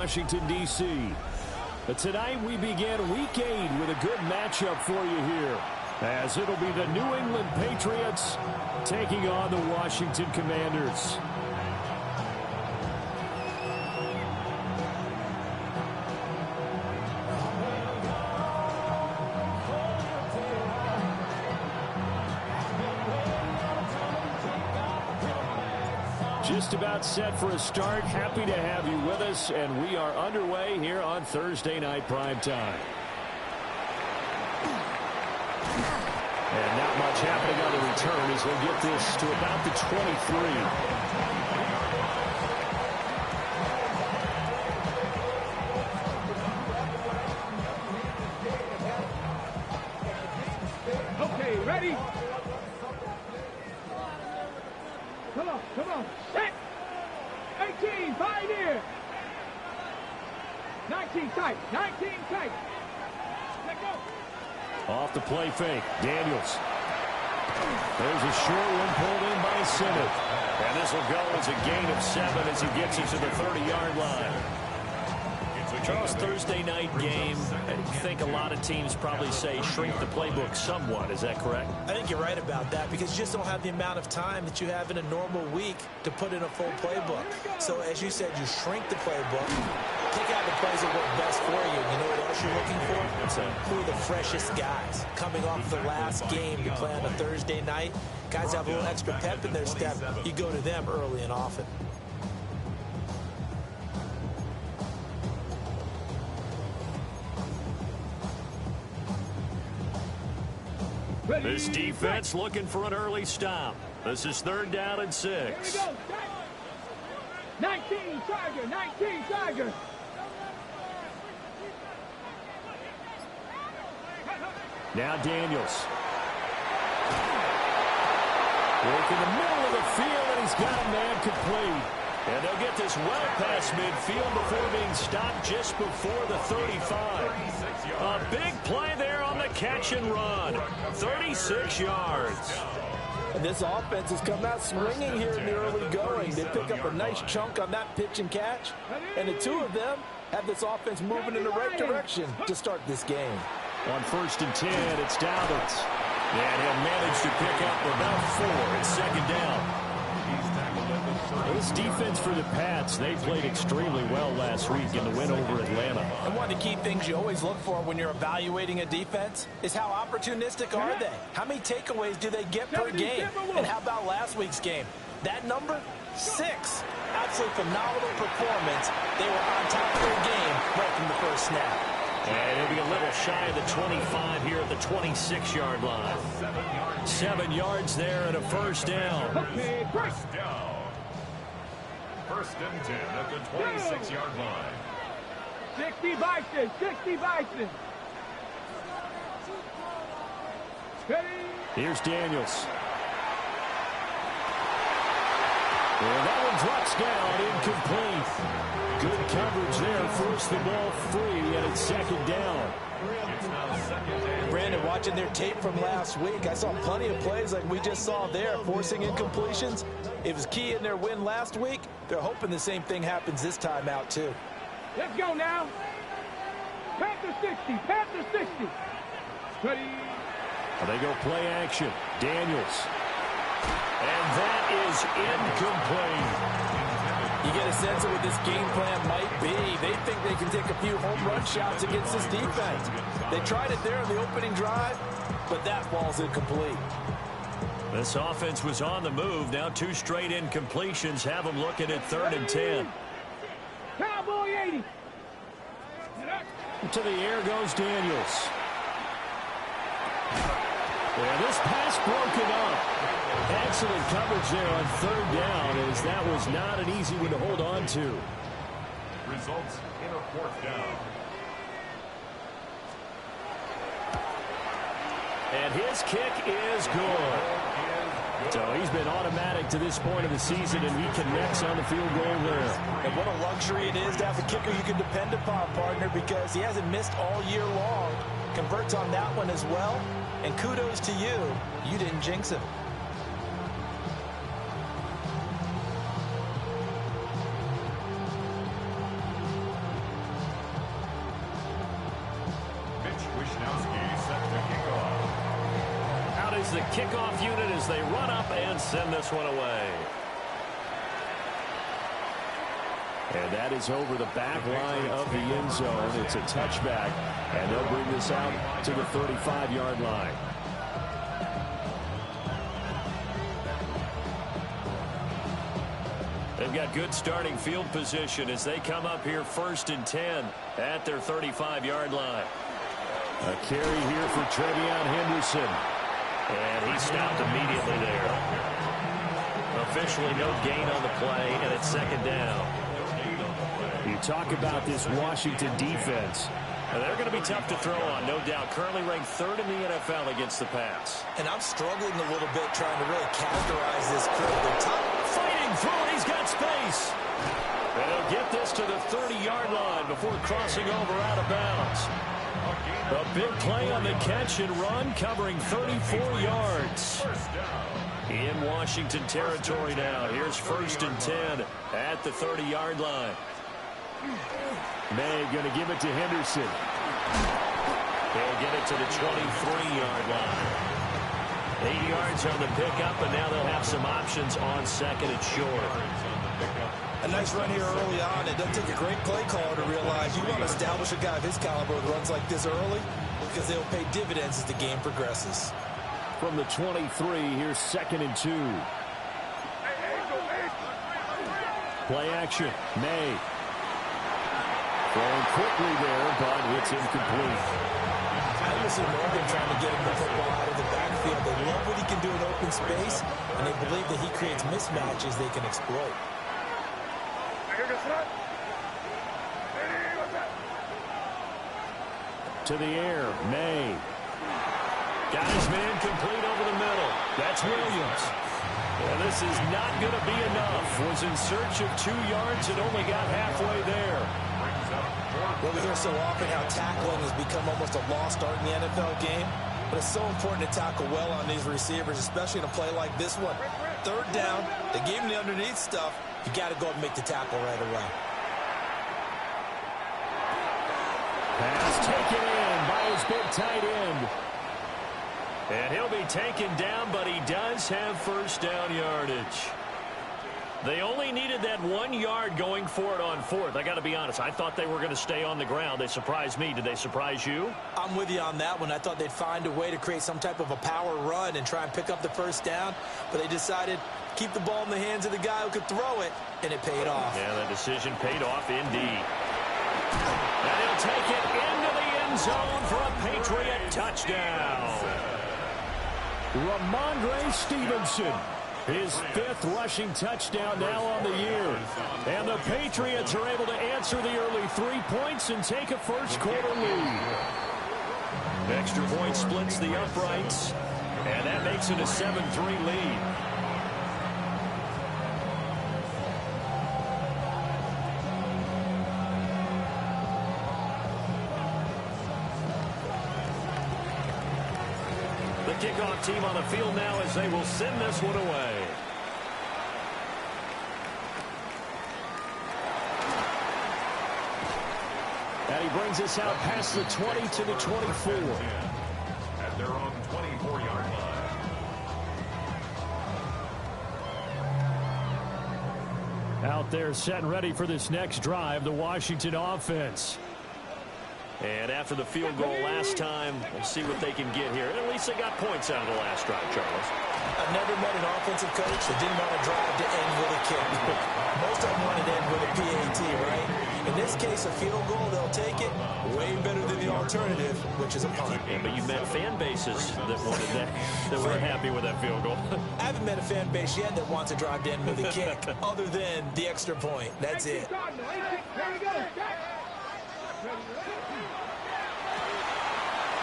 Washington, D.C. But tonight we begin Week 8 with a good matchup for you here, as it'll be the New England Patriots taking on the Washington Commanders. Just about set for a start. Happy to have you with us, and we are underway here on Thursday Night Primetime. And not much happening on the return as he'll get this to about the 23. Ready? Come on. Set. 18, pioneer. 19 tight. Let go. Off the play fake. Daniels. There's a short one pulled in by Simmons. And this will go as a gain of 7 as he gets it to the 30-yard line. Charles, Thursday night game, I think a lot of teams probably say shrink the playbook somewhat. Is that correct? I think you're right about that because you just don't have the amount of time that you have in a normal week to put in a full playbook. So as you said, you shrink the playbook, pick out the plays that work best for you. You know what else you're looking for? Who are the freshest guys coming off the last game to play on a Thursday night? Guys have a little extra pep in their step. You go to them early and often. This defense looking for an early stop. This is 3rd down and 6. Here we go. 19 Tiger. Now Daniels. Work in the middle of the field, and he's got a man complete. And they'll get this well past midfield before being stopped just before the 35. A big play there on the catch and run. 36 yards. And this offense has come out swinging here in the early going. They pick up a nice chunk on that pitch and catch. And the two of them have this offense moving in the right direction to start this game. On 1st and 10, it's Dobbins. And he'll manage to pick up about 4 at 2nd down. This defense for the Pats, they played extremely well last week in the win over Atlanta. And one of the key things you always look for when you're evaluating a defense is how opportunistic are they? How many takeaways do they get per game? And how about last week's game? That number, 6. Absolutely phenomenal performance. They were on top of their game right from the first snap. And it'll be a little shy of the 25 here at the 26-yard line. 7 yards there and a 1st down. Okay, first down. 1st and 10 at the 26-yard line. 60 Bison. Ready? Here's Daniels. And that one drops down, incomplete. Good coverage there, forced the ball free, and it's 2nd down. Brandon, watching their tape from last week, I saw plenty of plays like we just saw there, forcing incompletions. It was key in their win last week. They're hoping the same thing happens this time out, too. Let's go now. Panther 60. Ready? They go play action. Daniels. And that is incomplete. You get a sense of what this game plan might be. They think they can take a few home run shots against this defense. They tried it there in the opening drive, but that ball's incomplete. This offense was on the move. Now 2 straight incompletions have them looking at 3rd and 10. Cowboy 80. To the air goes Daniels. And this pass broken up. Excellent coverage there on 3rd down, as that was not an easy one to hold on to. Results in a 4th down. And his kick is good. So he's been automatic to this point of the season, and he connects on the field goal there. And what a luxury it is to have a kicker you can depend upon, partner, because he hasn't missed all year long. Converts on that one as well. And kudos to you. You didn't jinx him. is the kickoff unit as they run up and send this one away. And that is over the back line of the end zone. It's a touchback, and they'll bring this out to the 35-yard line. They've got good starting field position as they come up here 1st and 10 at their 35-yard line. A carry here for Trevion Henderson. And he stopped immediately there. Officially no gain on the play, and it's 2nd down. You talk about this Washington defense. They're going to be tough to throw on, no doubt. Currently ranked 3rd in the NFL against the pass. And I'm struggling a little bit trying to really characterize this crew. They're top. Fighting through it. He's got space. And he'll get this to the 30-yard line before crossing over out of bounds. A big play on the catch and run, covering 34 yards. In Washington territory now. Here's 1st and 10 at the 30-yard line. May going to give it to Henderson. They'll get it to the 23-yard line. 8 yards on the pickup, and now they'll have some options on 2nd and short. A nice run here early on. It doesn't take a great play caller to realize you want to establish a guy of his caliber who runs like this early because they'll pay dividends as the game progresses. From the 23, here's 2nd and 2. Play action. May. Throwing quickly there, but it's incomplete. I listen to Morgan trying to get him the football out of the backfield. They love what he can do in open space, and they believe that he creates mismatches they can exploit. To the air, May. Got his man complete over the middle. That's Williams. And this is not going to be enough. Was in search of 2 yards and only got halfway there. Well, we hear so often how tackling has become almost a lost art in the NFL game. But it's so important to tackle well on these receivers, especially in a play like this one. 3rd down, they gave him the underneath stuff. You got to go and make the tackle right away. Pass taken in by his big tight end. And he'll be taken down, but he does have 1st down yardage. They only needed that 1 yard going for it on 4th. I got to be honest, I thought they were going to stay on the ground. They surprised me. Did they surprise you? I'm with you on that one. I thought they'd find a way to create some type of a power run and try and pick up the 1st down, but they decided keep the ball in the hands of the guy who could throw it, and it paid off. Yeah, that decision paid off indeed. And he'll take it into the end zone for a Patriot touchdown. Ramondre Stevenson, his 5th rushing touchdown now on the year. And the Patriots are able to answer the early 3 points and take a first-quarter lead. Extra point splits the uprights, and that makes it a 7-3 lead. Kickoff team on the field now as they will send this one away. And he brings us out past the 20 to the 24. At their own 24-yard line. Out there set and ready for this next drive, the Washington offense. And after the field goal last time, we'll see what they can get here. And at least they got points out of the last drive, Charles. I've never met an offensive coach that didn't want to drive to end with a kick. Most of them wanted to end with a PAT, right? In this case, a field goal, they'll take it. Way better than the alternative, which is a punt. Yeah, but you've met fan bases that wanted that weren't happy with that field goal. I haven't met a fan base yet that wants to drive to end with a kick, other than the extra point. That's it.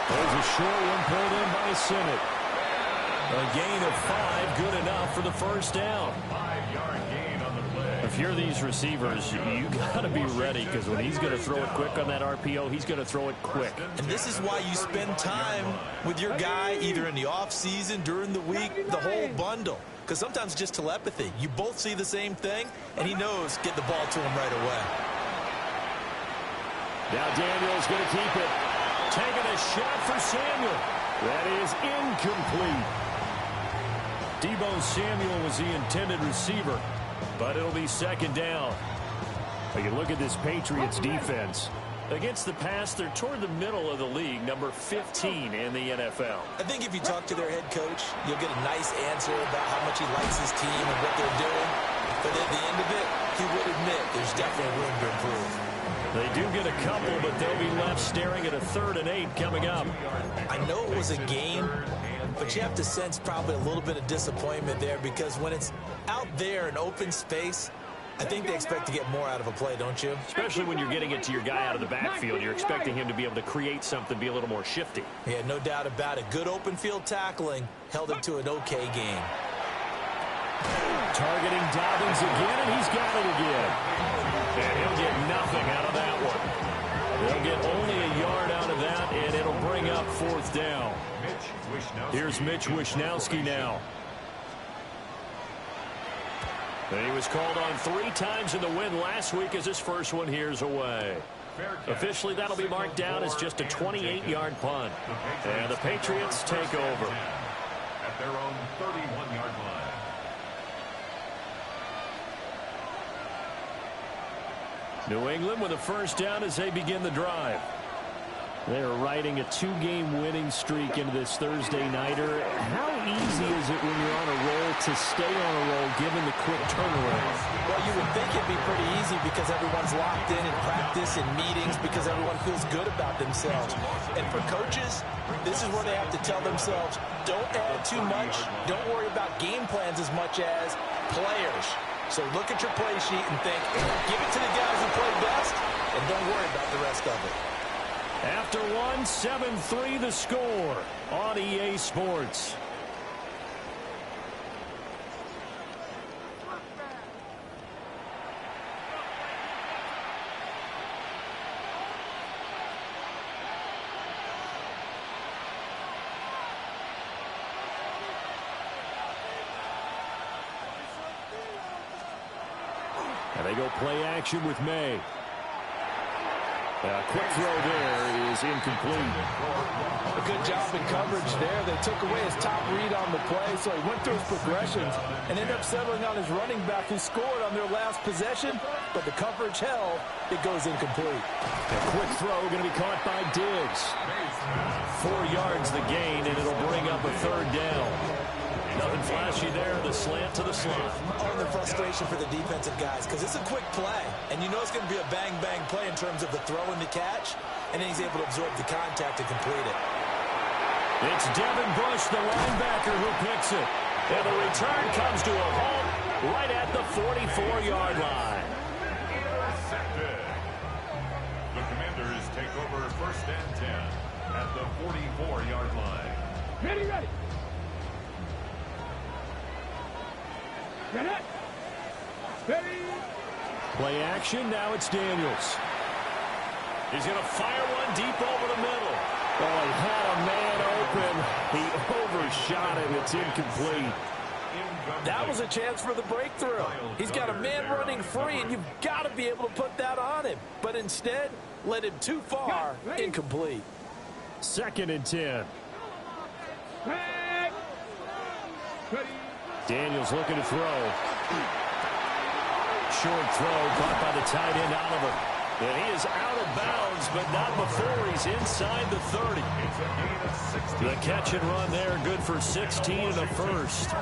There's a short one pulled in by Sinnott. A gain of 5, good enough for the 1st down. 5-yard gain on the play. If you're these receivers, you got to be ready, because when he's going to throw it quick on that RPO, he's going to throw it quick. And this is why you spend time with your guy either in the offseason, during the week, the whole bundle. Because sometimes it's just telepathy. You both see the same thing, and he knows get the ball to him right away. Now Daniel's going to keep it. Taking a shot for Samuel. That is incomplete. Deebo Samuel was the intended receiver, but it'll be second down. You can look at this Patriots defense. Against the pass, they're toward the middle of the league, number 15 in the NFL. I think if you talk to their head coach, you'll get a nice answer about how much he likes his team and what they're doing. But at the end of it, he would admit there's definitely room to improve. They do get a couple, but they'll be left staring at a 3rd and 8 coming up. I know it was a game, but you have to sense probably a little bit of disappointment there because when it's out there in open space, I think they expect to get more out of a play, don't you? Especially when you're getting it to your guy out of the backfield. You're expecting him to be able to create something, be a little more shifty. Yeah, no doubt about it. Good open field tackling held him to an okay game. Targeting Dobbins again, and he's got it again. And he'll get nothing out of that one. They'll get only a yard out of that, and it'll bring up 4th down. Here's Mitch Wishnowsky now. And he was called on 3 times in the win last week as his first one here's away. Officially, that'll be marked down as just a 28-yard punt. And the Patriots take over. At their own 31-yard line. New England with a first down as they begin the drive. They're riding a 2-game winning streak into this Thursday nighter. How easy is it when you're on a roll to stay on a roll given the quick turnaround? Well, you would think it'd be pretty easy because everyone's locked in practice and meetings because everyone feels good about themselves. And for coaches, this is where they have to tell themselves, don't add too much, don't worry about game plans as much as players. So look at your play sheet and think, give it to the guys who play best, and don't worry about the rest of it. After one, 7-3 the score on EA Sports. And they go play action with May. A quick throw there is incomplete. A good job in coverage there. They took away his top read on the play, so he went through his progressions and ended up settling on his running back who scored on their last possession, but the coverage held. It goes incomplete. A quick throw going to be caught by Diggs. 4 yards the gain, and it'll bring up a 3rd down. Nothing flashy there, the slant to the slot. Oh, the frustration for the defensive guys because it's a quick play, and you know it's going to be a bang-bang play in terms of the throw and the catch, and then he's able to absorb the contact to complete it. It's Devin Bush, the linebacker, who picks it. And the return comes to a halt right at the 44-yard line. Intercepted. The Commanders take over 1st and 10 at the 44-yard line. Ready, ready. Ready. Ready. Play action, now it's Daniels. He's going to fire one deep over the middle. Oh, he had a man open. He overshot him. It's incomplete. That was a chance for the breakthrough. He's got a man running free, and you've got to be able to put that on him. But instead, led him too far, incomplete. 2nd and 10. Ready. Daniels looking to throw. Short throw caught by the tight end Oliver. And he is out of bounds, but not before he's inside the 30. The catch and run there, good for 16 and a first.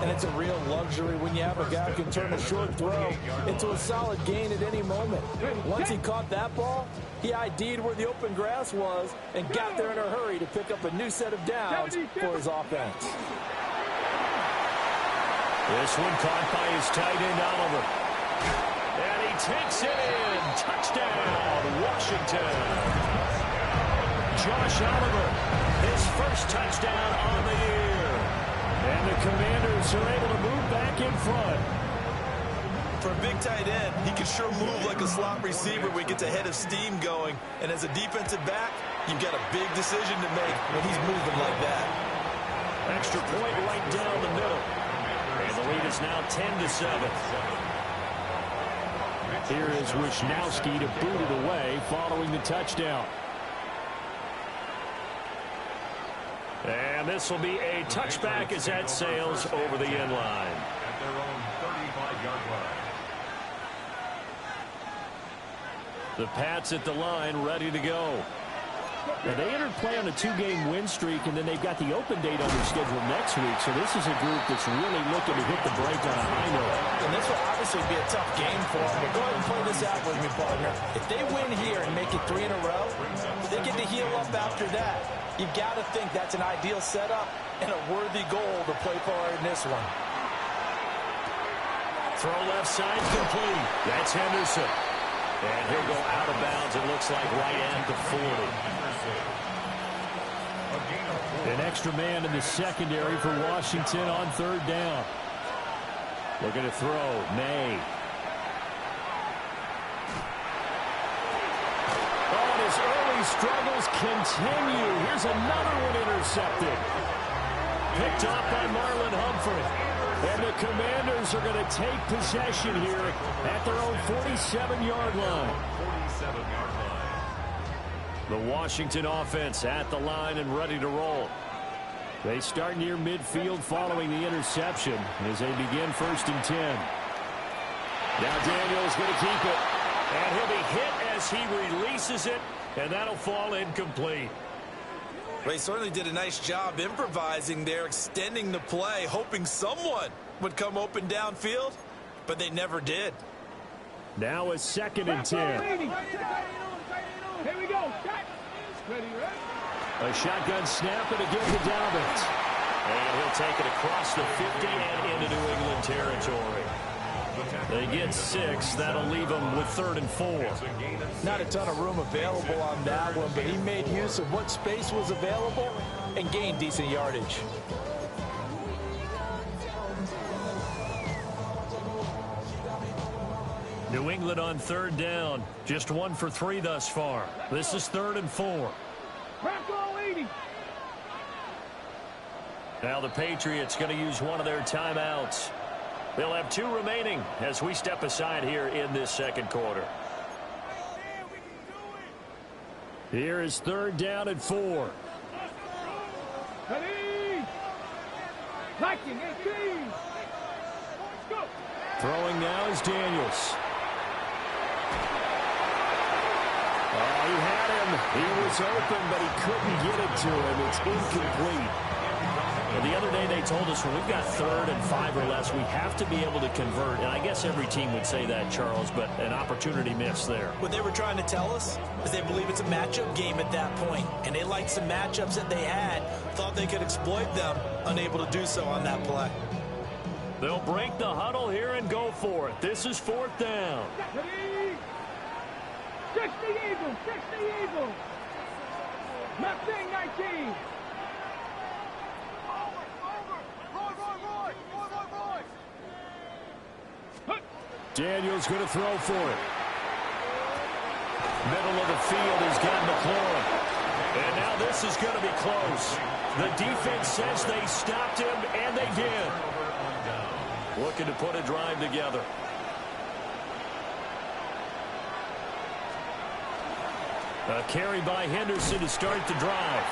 And it's a real luxury when you have a guy who can turn a short throw into a solid gain at any moment. Once he caught that ball, he ID'd where the open grass was and got there in a hurry to pick up a new set of downs for his offense. This one caught by his tight end Oliver. And he takes it in. Touchdown, Washington. Josh Oliver, his first touchdown on the year. And the Commanders are able to move back in front. For a big tight end, he can sure move like a slot receiver when he gets a head of steam going. And as a defensive back, you've got a big decision to make when he's moving like that. Extra point right down the middle. And the lead is now 10-7. Here is Wishnowsky to boot it away following the touchdown. And this will be a touchback as that sails over the end line. At their own 35-yard line. The Pats at the line, ready to go. Now, they entered play on a 2-game win streak, and then they've got the open date on their schedule next week. So this is a group that's really looking to hit the break on a high note. And this will obviously be a tough game for them. But go ahead and play this out with me, partner. If they win here and make it 3 in a row, they get to heal up after that. You've got to think that's an ideal setup and a worthy goal to play for in this one. Throw left side complete. That's Henderson. And he'll go out of bounds, it looks like, right at the 40. An extra man in the secondary for Washington on 3rd down. Looking to throw. May. Oh, and his early struggles continue. Here's another one intercepted. Picked off by Marlon Humphrey. And the Commanders are going to take possession here at their own 47-yard line. 47-yard line. The Washington offense at the line and ready to roll. They start near midfield following the interception as they begin 1st and 10. Now Daniels going to keep it. And he'll be hit as he releases it, and that'll fall incomplete. They certainly did a nice job improvising there, extending the play, hoping someone would come open downfield, but they never did. Now a 2nd and 10. Here we go. Ready, ready. A shotgun snap and again to Dobbins. And he'll take it across the 50 and into New England territory. They get 6. That'll leave them with 3rd and 4. Not a ton of room available on that one, but he made use of what space was available and gained decent yardage. New England on 3rd down. Just 1 for 3 thus far. This is 3rd and 4. Crack all 80. Now the Patriots going to use one of their timeouts. They'll have 2 remaining as we step aside here in this 2nd quarter. Here is 3rd down and 4. Ready. Liking 18. Go. Throwing now is Daniels. Oh, he had him. He was open, but he couldn't get it to him. It's incomplete. Well, the other day they told us when we've got 3rd and 5 or less, we have to be able to convert. And I guess every team would say that, Charles, but an opportunity missed there. What they were trying to tell us is they believe it's a matchup game at that point, and they liked some matchups that they had, thought they could exploit them, unable to do so on that play. They'll break the huddle here and go for it. This is 4th down. Ready. Fix the eagle. Fix the eagle. Mustang 19. Daniels going to throw for it. Middle of the field has got McLaurin. And now this is going to be close. The defense says they stopped him, and they did. Looking to put a drive together. A carry by Henderson to start the drive.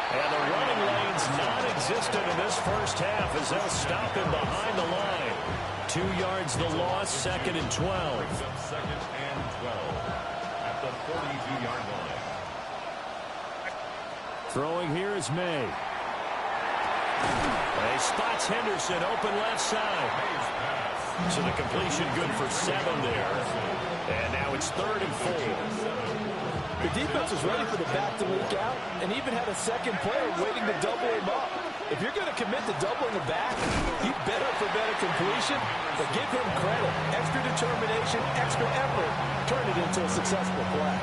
And the running lane's non-existent in this first half as they'll stop him behind the line. 2 yards the loss, 2nd and 12. 2nd and 12 at the 42-yard line. Throwing here is May. He spots Henderson open left side. So the completion good for 7 there. And now it's 3rd and 4. The defense was ready for the back to leak out and even had a second player waiting to double him up. If you're going to commit to doubling the back, you better prevent a completion, but give him credit. Extra determination, extra effort, turn it into a successful play.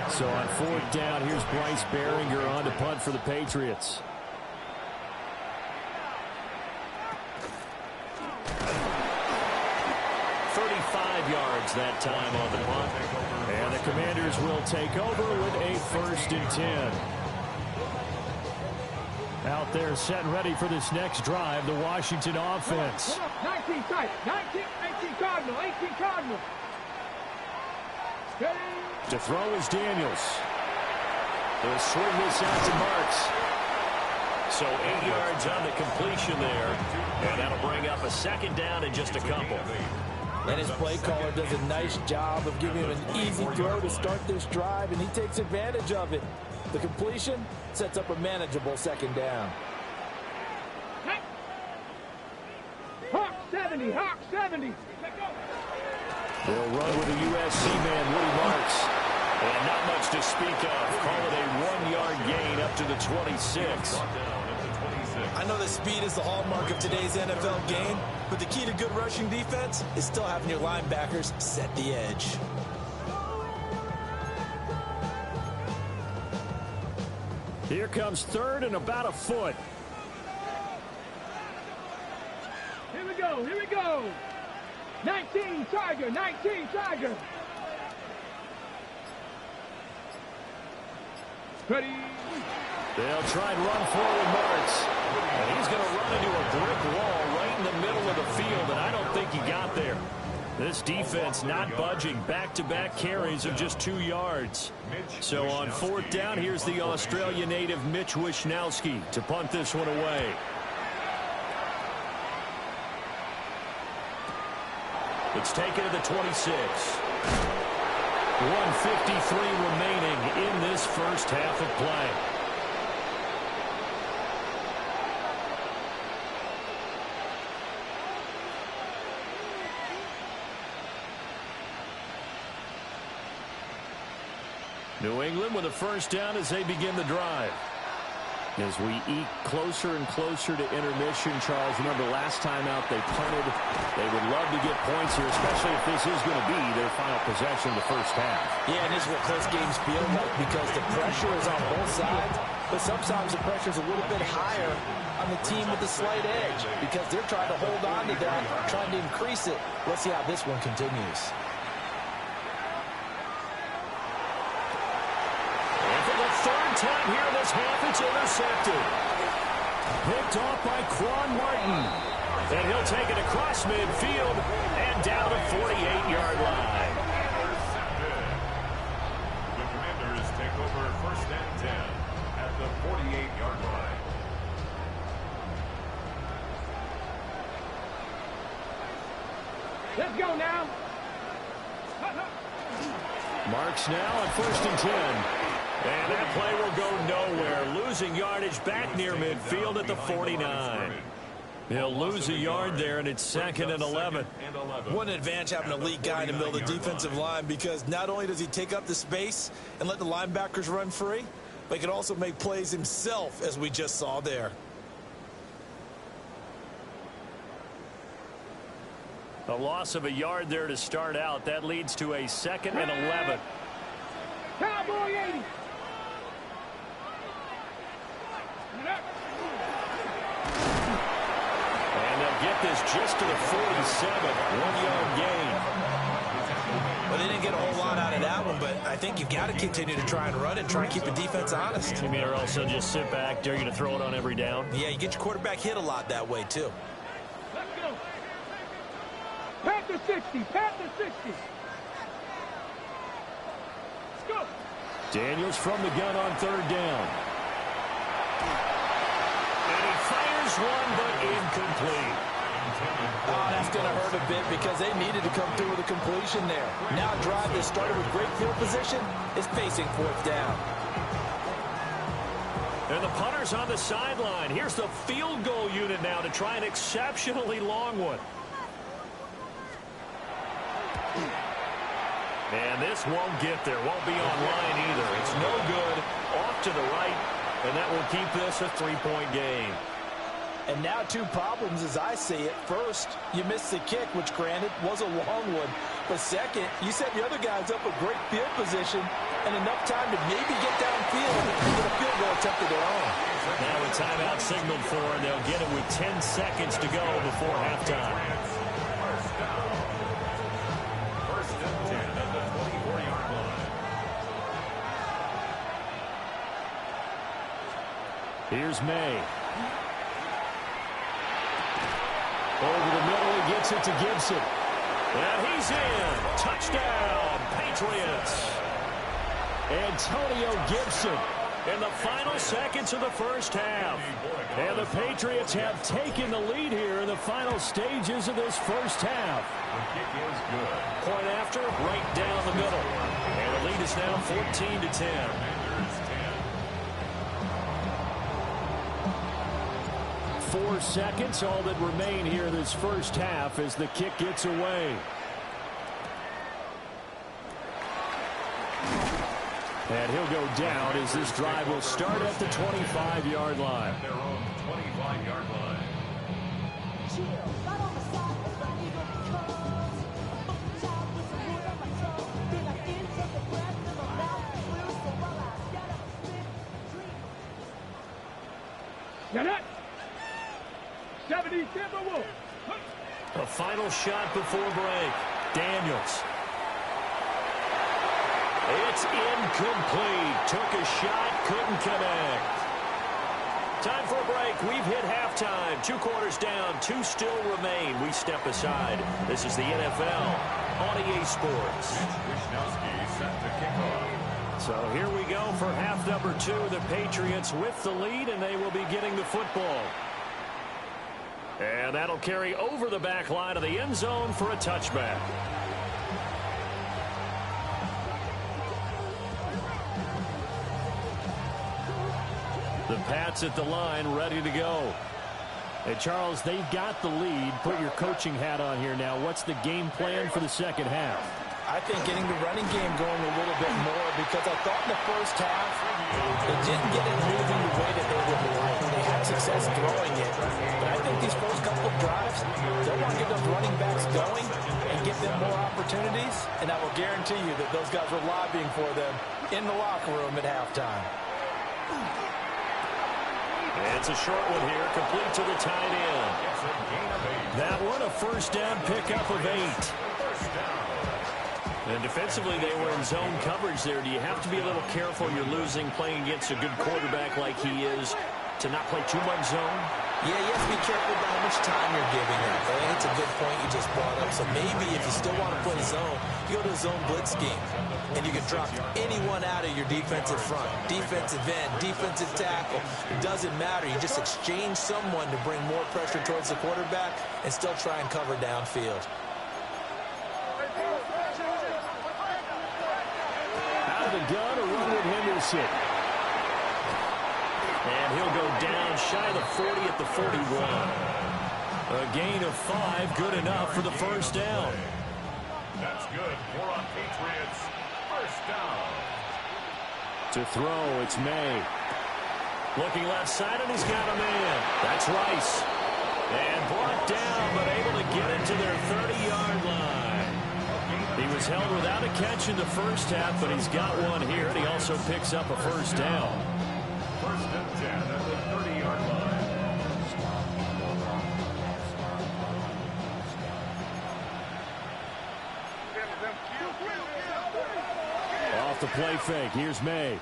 So on 4th down, here's Bryce Baringer on to punt for the Patriots. Yards that time on the punt. And the Commanders will take over with a 1st and 10. Out there set and ready for this next drive, the Washington offense. 19 tight. 19 Cardinal. 18 Cardinal. Ready. To throw is Daniels. They'll swing this out to Marks. So 8 yards on the completion there. And that'll bring up a second down in just a couple. And his play caller does a nice job of giving him an easy throw to start this drive, and he takes advantage of it. The completion sets up a manageable second down. Hawk 70, Hawk 70. They'll run with a USC man, Woody Marks. And not much to speak of. Call it a 1-yard gain up to the 26. I know that speed is the hallmark of today's NFL game, but the key to good rushing defense is still having your linebackers set the edge. Here comes third and about a foot. Here we go, here we go. 19 Tiger, 19 Tiger. Ready. They'll try and run forward Marks. And he's going to run into a brick wall right in the middle of the field, and I don't think he got there. This defense not budging. Back-to-back carries of just 2 yards. So on fourth down, here's the Australia native Mitch Wishnowsky to punt this one away. It's taken to the 26. 1:53 remaining in this first half of play. New England with a first down as they begin the drive. As we eke closer and closer to intermission, Charles, remember last time out they punted. They would love to get points here, especially if this is going to be their final possession of the first half. Yeah, and this is what close games feel like because the pressure is on both sides, but sometimes the pressure is a little bit higher on the team with the slight edge because they're trying to hold on to that, trying to increase it. Let's see how this one continues. Third time here in this half, it's intercepted. Picked off by Quan Martin. And he'll take it across midfield and down the 48-yard line. The Commanders take over first and 10 at the 48-yard line. Let's go now. Marks now on first and 10. And that play will go nowhere. Losing yardage back near midfield at the 49. He'll lose a yard there, and it's second and 11. What an advantage having a elite guy in the middle of the defensive line because not only does he take up the space and let the linebackers run free, but he can also make plays himself, as we just saw there. A loss of a yard there to start out. That leads to a second and 11. Cowboy 80. And they'll get this just to the 47. 1-yard gain. Well, they didn't get a whole lot out of that one, but I think you've got to continue to try and run it, try and keep the defense honest. You mean, or else they'll just sit back, dare you to throw it on every down? Yeah, you get your quarterback hit a lot that way, too. Let's go. Panther 60, Panther 60. Let's go. Daniels from the gun on third down. And he fires one, but incomplete. Oh, that's going to hurt a bit because they needed to come through with a completion there. Now a drive that started with great field position is facing fourth down. And the punter's on the sideline. Here's the field goal unit now to try an exceptionally long one. And this won't get there. Won't be online either. It's no good. Off to the right. And that will keep this a 3-point game. And now two problems as I see it. First, you missed the kick, which granted was a long one. But second, you set the other guys up a great field position and enough time to maybe get downfield and get a field goal attempt of their own. Now a timeout signaled for, and they'll get it with 10 seconds to go before halftime. First and 10 at the 24-yard line. Here's May. Over the middle, he gets it to Gibson. And he's in. Touchdown, Patriots. Antonio Gibson in the final seconds of the first half. And the Patriots have taken the lead here in the final stages of this first half. The kick is good. Point after, right down the middle. And the lead is now 14-10. 4 seconds, all that remain here this first half as the kick gets away. And he'll go down as this drive will start at the 25-yard line. Their own 25-yard line. Get it. 77 Wolf. A final shot before break. Daniels. It's incomplete. Took a shot, couldn't connect. Time for a break. We've hit halftime. 2 quarters down, 2 still remain. We step aside. This is the NFL on EA Sports. Wisnowski set to kick off. So here we go for half number 2. The Patriots with the lead, and they will be getting the football. And that'll carry over the back line of the end zone for a touchback. The Pats at the line, ready to go. Hey, Charles, they've got the lead. Put your coaching hat on here now. What's the game plan for the second half? I think getting the running game going a little bit more, because I thought in the first half they didn't get it moving the way that they would like. They had success throwing it, but I think these first couple of drives, they'll want to get those running backs going and give them more opportunities, and I will guarantee you that those guys were lobbying for them in the locker room at halftime. It's a short one here, complete to the tight end. That one a first down pickup of 8. And defensively, they were in zone coverage there. Do you have to be a little careful? You're losing playing against a good quarterback like he is to not play too much zone? Yeah, you have to be careful about how much time you're giving him. I think it's a good point you just brought up. So maybe if you still want to play zone, you go to a zone blitz scheme. And you can drop anyone out of your defensive front. Defensive end, defensive tackle. It doesn't matter. You just exchange someone to bring more pressure towards the quarterback and still try and cover downfield. Out of the gun, a run with Henderson. And he'll go down shy of the 40 at the 41. A gain of 5, good enough for the first down. That's good. 4 on Patriots. First down. To throw, it's May. Looking left side, and he's got a man. That's Rice. And brought down, but able to get it to their 30-yard line. He was held without a catch in the first half, but he's got one here, and he also picks up a first down. First and 10 at the 30-yard line. Off the play fake. Here's May.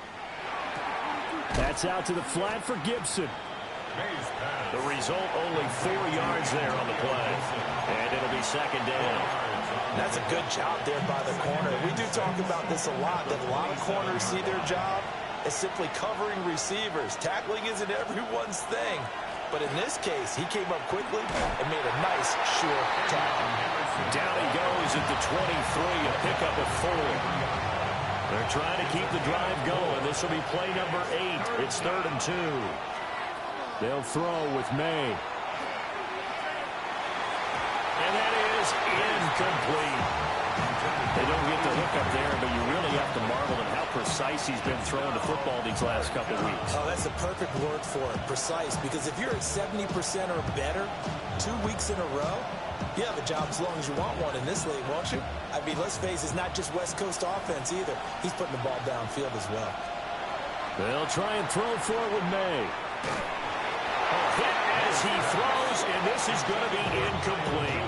That's out to the flat for Gibson. The result, only 4 yards there on the play. And it'll be second down. That's a good job there by the corner. We do talk about this a lot, that a lot of corners see their job as simply covering receivers. Tackling isn't everyone's thing. But in this case, he came up quickly and made a nice, sure tackle. Down he goes at the 23, a pickup of 4. They're trying to keep the drive going. This will be play number 8. It's 3rd and 2. They'll throw with May. And that is incomplete. They don't get the hook up there, but you really have to marvel at how precise he's been throwing the football these last couple weeks. Oh, that's a perfect word for it, precise, because if you're at 70% or better 2 weeks in a row, you have a job as long as you want one in this league, won't you? I mean, let's face it, it's not just West Coast offense either. He's putting the ball downfield as well. They'll try and throw for it with May. A hit as he throws, and this is going to be incomplete.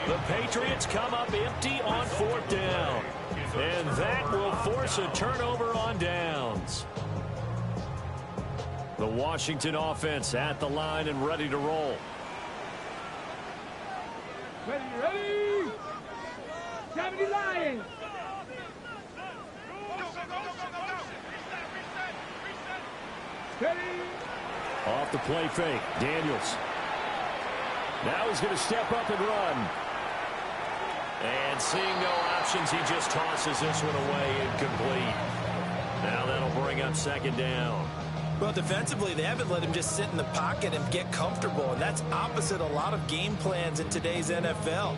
The Patriots come up empty on 4th down. And that will force a turnover on downs. The Washington offense at the line and ready to roll. Ready? 70 Lions. Ready? Off the play fake, Daniels. Now he's going to step up and run. And seeing no options, he just tosses this one away, incomplete. Now that'll bring up second down. Well, defensively, they haven't let him just sit in the pocket and get comfortable, and that's opposite a lot of game plans in today's NFL.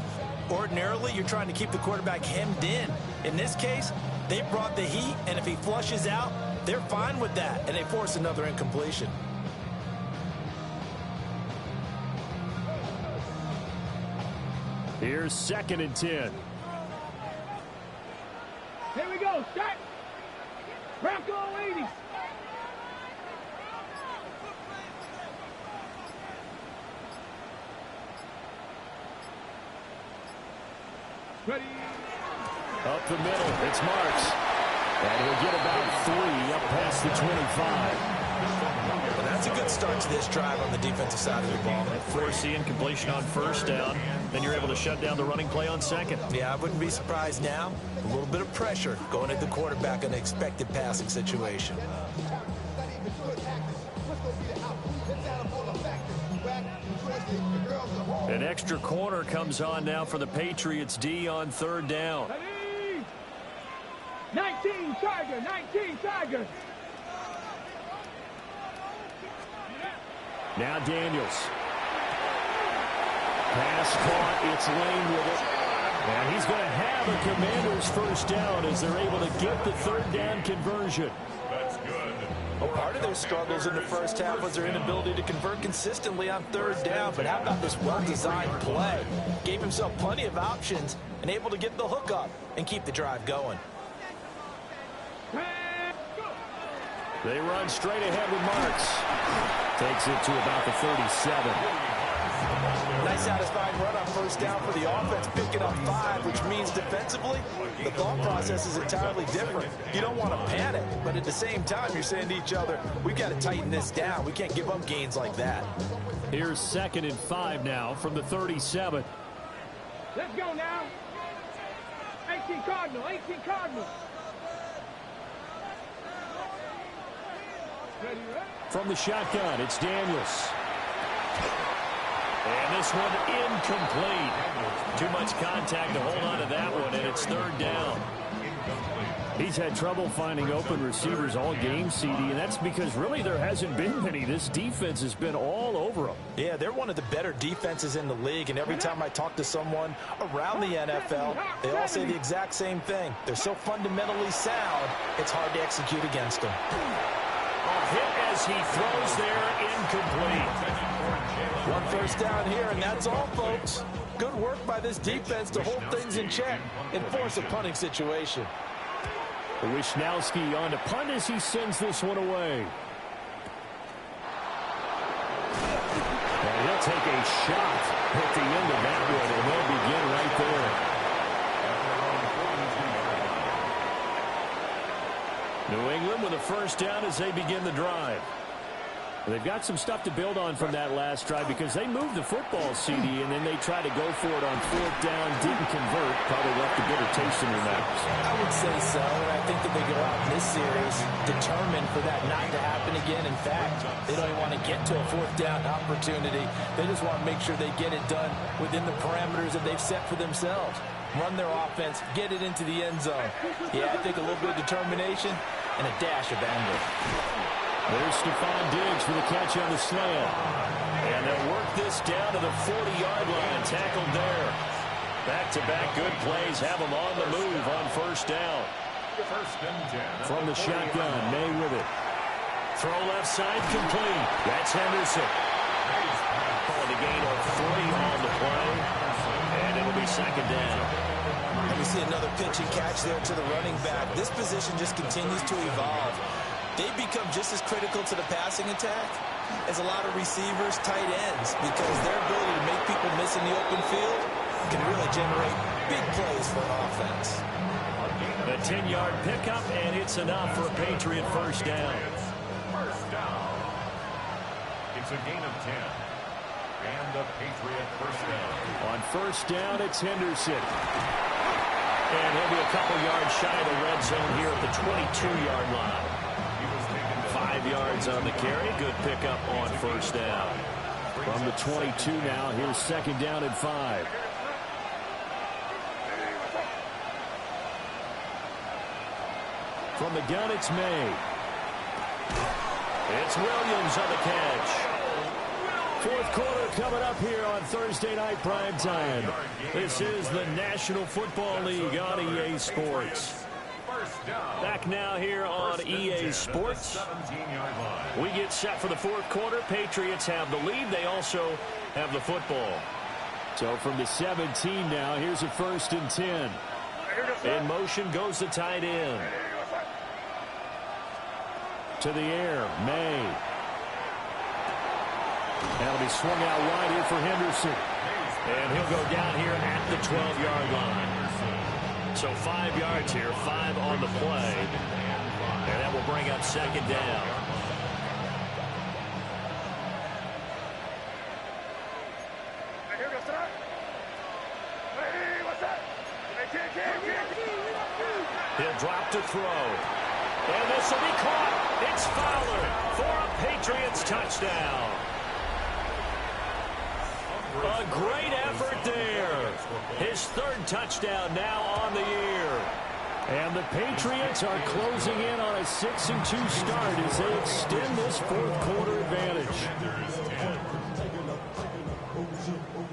Ordinarily, you're trying to keep the quarterback hemmed in. In this case, they brought the heat, and if he flushes out, they're fine with that, and they force another incompletion. Here's 2nd and 10. Here we go. Start. Bronco 80. Ready? Up the middle, it's Marks. And he'll get about 3 up past the 25. Well, that's a good start to this drive on the defensive side of the ball. Force the incompletion on first down. Then you're able to shut down the running play on second. Yeah, I wouldn't be surprised now. A little bit of pressure going at the quarterback in an expected passing situation. An extra corner comes on now for the Patriots D on 3rd down. Ready? 19 Tiger. 19 Tiger. Now Daniels. Pass caught. It's Lane with it. And he's going to have a Commanders first down as they're able to get the 3rd down conversion. That's good. Well, part of their struggles in the first half was their inability to convert consistently on 3rd down. But how about this well-designed play? Gave himself plenty of options and able to get the hook up and keep the drive going. They run straight ahead with Marks. Takes it to about the 37. Nice satisfying run on first down for the offense, picking up 5, which means defensively, the thought process is entirely different. You don't want to panic, but at the same time, you're saying to each other, we've got to tighten this down. We can't give up gains like that. Here's 2nd and 5 now from the 37. Let's go now. 18 Cardinal. 18 Cardinal. Ready, ready? From the shotgun, it's Daniels. And this one incomplete. Too much contact to hold on to that one, and it's 3rd down. He's had trouble finding open receivers all game, CD, and that's because really there hasn't been many. This defense has been all over them. Yeah, they're one of the better defenses in the league, and every time I talk to someone around the NFL, they all say the exact same thing. They're so fundamentally sound, it's hard to execute against them. Hit as he throws there, incomplete. 1 first down here, and that's all, folks. Good work by this defense to hold things in check and force a punting situation. Wishnowski on to punt as he sends this one away. And he'll take a shot at the end of that one, and they'll begin right there. New England with a first down as they begin the drive. They've got some stuff to build on from that last drive because they moved the football, CD, and then they tried to go for it on 4th down, didn't convert, probably left a bitter taste in their mouths. I would say so, and I think that they go out in this series determined for that not to happen again. In fact, they don't even want to get to a 4th down opportunity. They just want to make sure they get it done within the parameters that they've set for themselves. Run their offense, get it into the end zone. Yeah, I think a little bit of determination and a dash of anger. There's Stephon Diggs for the catch on the slant. And they'll work this down to the 40-yard line. Tackled there. Back-to-back good plays have them on the move on first down. 1st and 10. From the shotgun, May with it. Throw left side complete. That's Henderson. Calling a gain of 3 on the play. And it'll be 2nd down. And we see another pitch and catch there to the running back. This position just continues to evolve. They become just as critical to the passing attack as a lot of receivers, tight ends, because their ability to make people miss in the open field can really generate big plays for an offense. A 10-yard pickup, and it's enough for a Patriot first down. First down. It's a gain of 10. And the Patriot first down. On first down, it's Henderson. And he'll be a couple yards shy of the red zone here at the 22-yard line. 5 5 yards on the carry. Good pickup on first down. From the 22 now, here's second down and 5. From the gun, it's May. It's Williams on the catch. Fourth quarter coming up here on Thursday Night Primetime. This is the National Football League on EA Sports. Back now here on EA Sports. We get set for the fourth quarter. Patriots have the lead. They also have the football. So from the 17 now, here's a 1st and 10. In motion goes the tight end. To the air, May. That'll be swung out wide here for Henderson. And he'll go down here at the 12-yard line. So 5 yards here, 5 on the play. And that will bring up second down. He'll drop to throw. And this will be caught. It's Fowler for a Patriots touchdown. A great effort there. His 3rd touchdown now on the year. And the Patriots are closing in on a 6-2 start as they extend this fourth quarter advantage.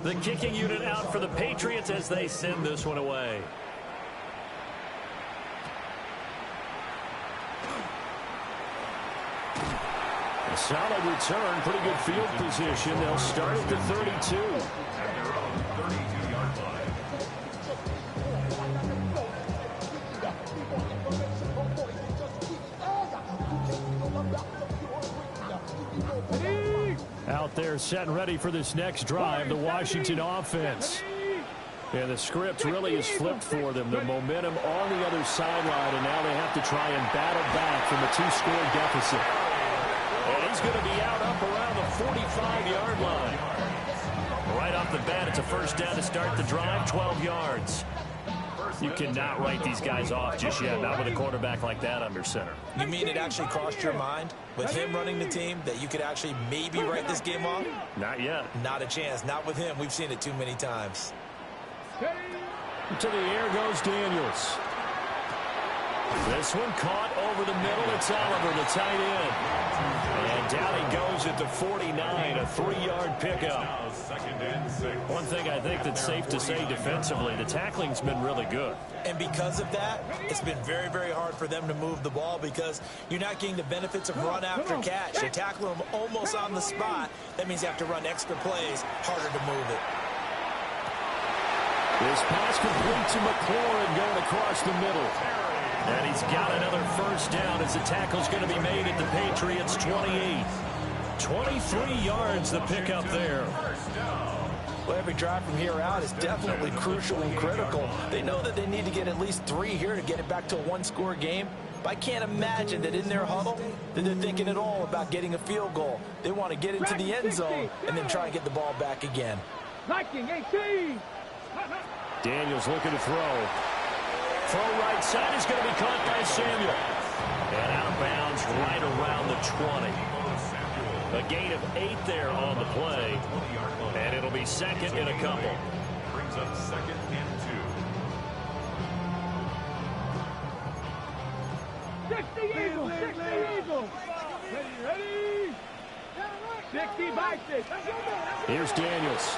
The kicking unit out for the Patriots as they send this one away. A solid return, pretty good field position. They'll start at the 32. Out there set and ready for this next drive, the Washington offense. And the script really is flipped for them. The momentum on the other sideline, and now they have to try and battle back from a 2-score deficit. And he's going to be out up around the 45-yard line. Right off the bat, it's a first down to start the drive, 12 yards. You cannot write these guys off just yet, not with a quarterback like that under center. You mean it actually crossed your mind with him running the team that you could actually maybe write this game off? Not yet. Not a chance. Not with him. We've seen it too many times. To the air goes Daniels. This one caught over the middle. It's Oliver, the tight end. And down he goes at the 49, a 3-yard pickup. One thing I think that's safe to say defensively, the tackling's been really good. And because of that, it's been very, very hard for them to move the ball because you're not getting the benefits of run after catch. They tackle them almost on the spot. That means you have to run extra plays, harder to move it. This pass complete to McLaurin going across the middle. And he's got another first down as the tackle's going to be made at the Patriots' 28. 23 yards the pickup there. Well, every drive from here out is definitely crucial and critical. They know that they need to get at least 3 here to get it back to a 1-score game. But I can't imagine that in their huddle that they're thinking at all about getting a field goal. They want to get into the end zone and then try and get the ball back again. Liking 18. Daniels looking to throw. Throw right side is going to be caught by Samuel. And out of bounds right around the 20. A gain of 8 there on the play. And it'll be second and a couple. Brings up second and 2. 60 Eagles, 60 Eagles. Ready? 60 by 6. Here's Daniels.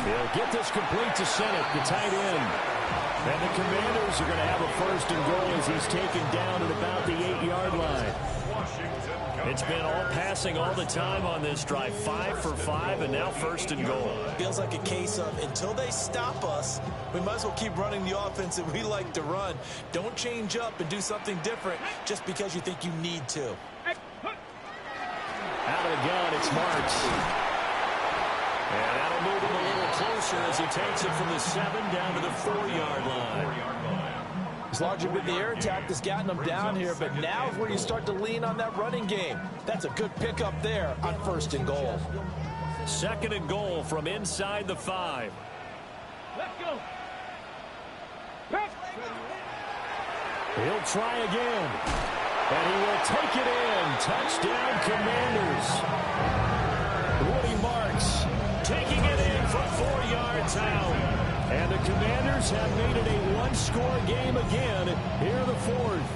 He'll get this complete to Senate, the tight end. And the Commanders are going to have a first and goal as he's taken down at about the 8-yard line. It's been all passing all the time on this drive. 5 for 5, and now first and goal. Feels like a case of until they stop us, we might as well keep running the offense that we like to run. Don't change up and do something different just because you think you need to. Out of the gun, it's Marks. And that'll move him a little closer as he takes it from the 7 down to the 4-yard line. It's largely been the air attack that's gotten them down here, but now is where you start to lean on that running game. That's a good pickup there on first and goal. Second and goal from inside the 5. Let's go. He'll try again. And he will take it in. Touchdown, Commanders. Woody Marks taking it in from 4 yards out. And the Commanders have made it a one-score game again here in the fourth.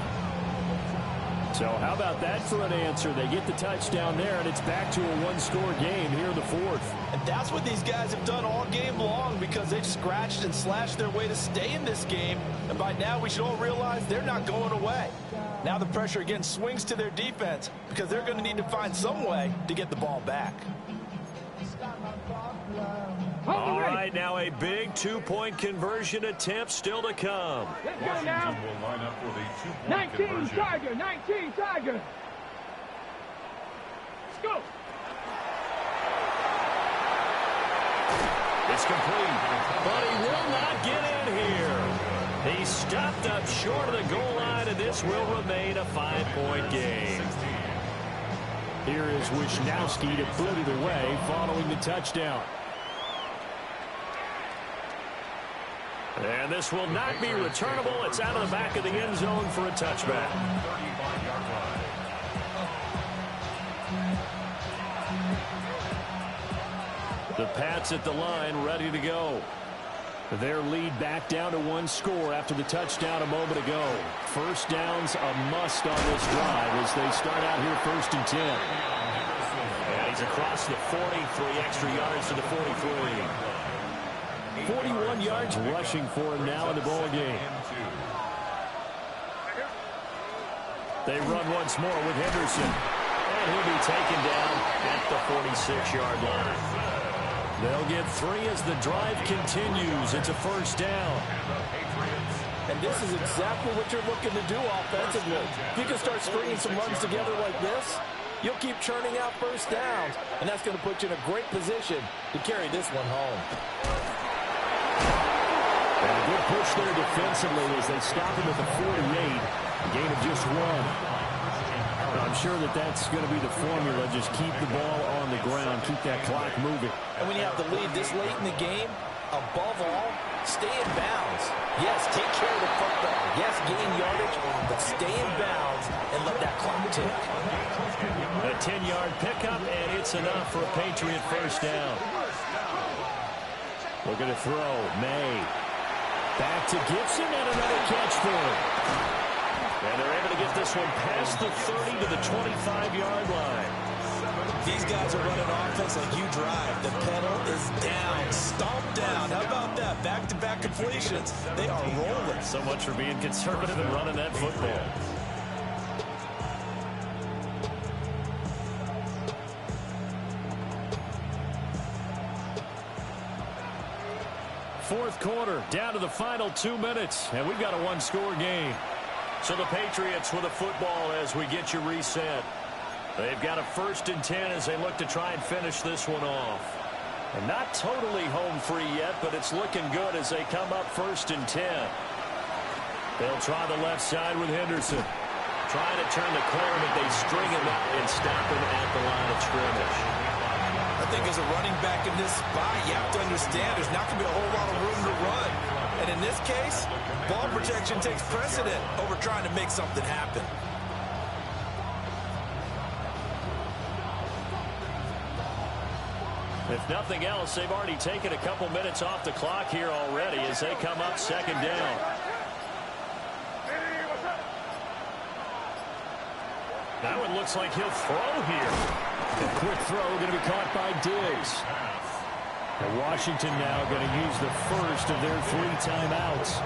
So how about that for an answer? They get the touchdown there, and it's back to a one-score game here in the fourth. And that's what these guys have done all game long, because they've scratched and slashed their way to stay in this game. And by now, we should all realize they're not going away. Now the pressure again swings to their defense, because they're going to need to find some way to get the ball back. All right, now a big two-point conversion attempt still to come. Let's go now. Washington will line up for the two-point 19 conversion. Tiger, 19 Tiger. Let's go. It's complete, but he will not get in here. He stopped up short of the goal line, and this will remain a 5-point game. Here is Wisnowski to put it away following the touchdown. And this will not be returnable. It's out of the back of the end zone for a touchback. 35-yard line. The Pats at the line, ready to go. Their lead back down to one score after the touchdown a moment ago. First down's a must on this drive as they start out here 1st and 10. And he's across the 40, 3 extra yards to the 43. 41 yards rushing for him now in the ball game. They run once more with Henderson. And he'll be taken down at the 46-yard line. They'll get 3 as the drive continues. It's a first down. And this is exactly what you're looking to do offensively. If you can start stringing some runs together like this, you'll keep churning out first downs, and that's going to put you in a great position to carry this one home. And a good push there defensively as they stop him at the 48. A gain of just 1. I'm sure that that's going to be the formula. Just keep the ball on the ground. Keep that clock moving. And when you have the lead this late in the game, above all, stay in bounds. Yes, take care of the football. Yes, gain yardage, but stay in bounds and let that clock tick. A 10-yard pickup, and it's enough for a Patriot first down. Looking to throw. May. Back to Gibson, and another catch for him. And they're able to get this one past the 30 to the 25-yard line. These guys are running offense like you drive. The pedal is down, stomped down. How about that? Back-to-back completions. They are rolling. So much for being conservative and running that football. Fourth quarter, down to the final 2 minutes, and we've got a one-score game. So the Patriots with a football as we get you reset. They've got a 1st and 10 as they look to try and finish this one off. And not totally home free yet, but it's looking good as they come up 1st and 10. They'll try the left side with Henderson. Trying to turn the corner, but they string him out and stop him at the line of scrimmage. I think as a running back in this spot, you have to understand there's not going to be a whole lot of room to run. And in this case, ball protection takes precedent over trying to make something happen. If nothing else, they've already taken a couple minutes off the clock here already as they come up 2nd down. Now it looks like he'll throw here. A quick throw going to be caught by Diggs. And Washington now going to use the first of their 3 timeouts.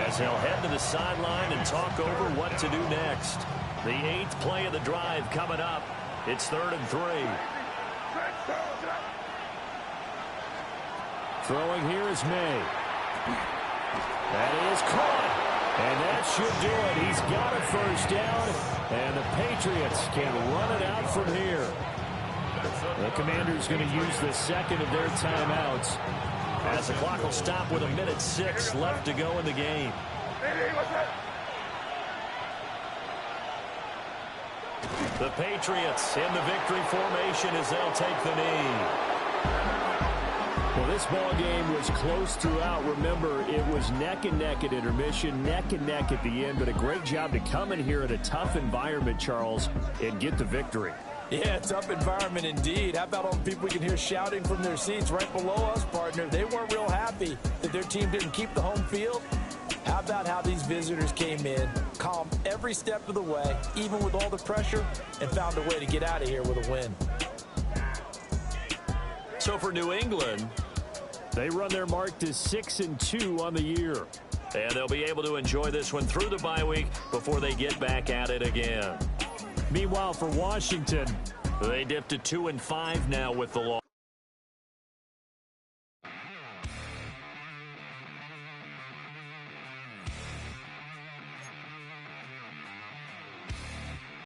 As they'll head to the sideline and talk over what to do next. The 8th play of the drive coming up. It's 3rd and 3. Throwing here is May. That is caught. And that should do it. He's got a first down. And the Patriots can run it out from here. The Commanders going to use the 2nd of their timeouts. As the clock will stop with 1:06 left to go in the game. The Patriots in the victory formation as they'll take the knee. Well, This ball game was close throughout. Remember, it was neck and neck at intermission, neck and neck at the end, but a great job to come in here in a tough environment, Charles, and get the victory. Yeah, tough environment indeed. How about all the people we can hear shouting from their seats right below us, partner? They weren't real happy that their team didn't keep the home field. How about how these visitors came in, calm every step of the way, even with all the pressure, and found a way to get out of here with a win. So for New England, they run their mark to 6-2 on the year. And they'll be able to enjoy this one through the bye week before they get back at it again. Meanwhile, for Washington, they dipped to 2-5 now with the loss.